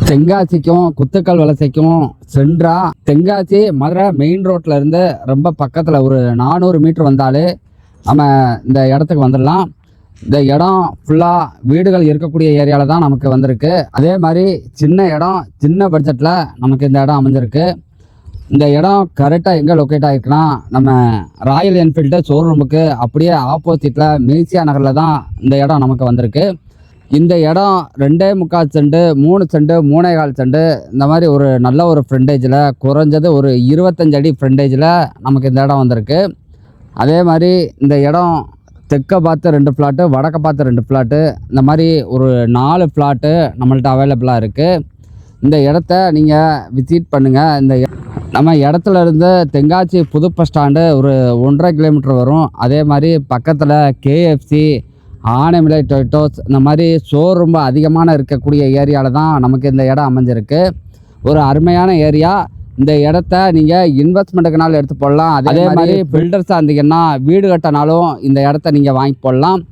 தென்காசிக்கும் குத்துக்கல் வலசைக்கும் சென்றா Tenkasi Madurai main ரோட்ல இருந்து ரொம்ப பக்கத்தில் ஒரு 400 மீட்டர் வந்தாலே நம்ம இந்த இடத்துக்கு வந்துடலாம். இந்த இடம் ஃபுல்லாக வீடுகள் இருக்கக்கூடிய ஏரியாவில் தான் நமக்கு வந்திருக்கு. அதே மாதிரி சின்ன இடம், சின்ன பட்ஜெட்டில் நமக்கு இந்த இடம் அமைஞ்சிருக்கு. இந்த இடம் கரெக்டாக எங்கே லொக்கேட் ஆகிருக்குன்னா, நம்ம ராயல் என்ஃபீல்டு ஷோரூமுக்கு அப்படியே ஆப்போசிட்டில் மேசியா நகரில் தான் இந்த இடம் நமக்கு வந்திருக்கு. இந்த இடம் 2.25 சென்ட், 3 சென்ட், 3.25 சென்ட் இந்த மாதிரி ஒரு நல்ல ஒரு ஃப்ரண்டேஜில், குறைஞ்சது ஒரு 25 அடி ஃப்ரண்டேஜில் நமக்கு இந்த இடம் வந்திருக்கு. அதே மாதிரி இந்த இடம் தெற்க பார்த்து 2 ஃப்ளாட்டு, வடக்க பார்த்து 2 ஃப்ளாட்டு, இந்த மாதிரி ஒரு 4 ஃப்ளாட்டு நம்மள்ட்ட அவைலபிளாக இருக்குது. இந்த இடத்த நீங்கள் விசிட் பண்ணுங்கள். இந்த நம்ம இடத்துல இருந்து தென்காசி புது பஸ் ஸ்டாண்டு ஒரு 1.5 கிலோமீட்டர் வரும். அதே மாதிரி பக்கத்தில் கேஎஃப்சி, ஆனைமலை டொயோட்டோஸ் இந்த மாதிரி ஷோரூம் அதிகமான இருக்கக்கூடிய ஏரியாவில் தான் நமக்கு இந்த இடம் அமைஞ்சிருக்கு. ஒரு அருமையான ஏரியா. இந்த இடத்த நீங்கள் இன்வெஸ்ட்மெண்ட்டுக்குனாலும் எடுத்து போடலாம். அதே மாதிரி பில்டர்ஸாக இருந்தீங்கன்னா வீடு கட்டினாலும் இந்த இடத்த நீங்கள் வாங்கி போடலாம்.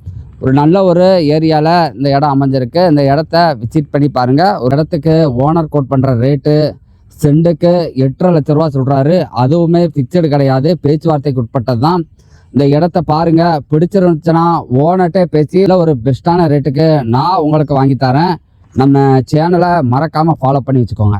ஒரு நல்ல ஒரு ஏரியாவில் இந்த இடம் அமைஞ்சிருக்கு. இந்த இடத்த விசிட் பண்ணி பாருங்கள். ஒரு இடத்துக்கு ஓனர் கோட் பண்ணுற ரேட்டு சென்ட்டுக்கு 8.5 லட்ச ரூபா சொல்கிறாரு. அதுவுமே ஃபிக்சடு கிடையாது, பேச்சுவார்த்தைக்கு உட்பட்டது தான். இந்த இடத்த பாருங்கள், பிடிச்சிருந்துச்சுன்னா ஓனர்கிட்டே பேசி ஒரு பெஸ்ட்டான ரேட்டுக்கு நான் உங்களுக்கு வாங்கி தரேன். நம்ம சேனலை மறக்காமல் ஃபாலோ பண்ணி வச்சுக்கோங்க.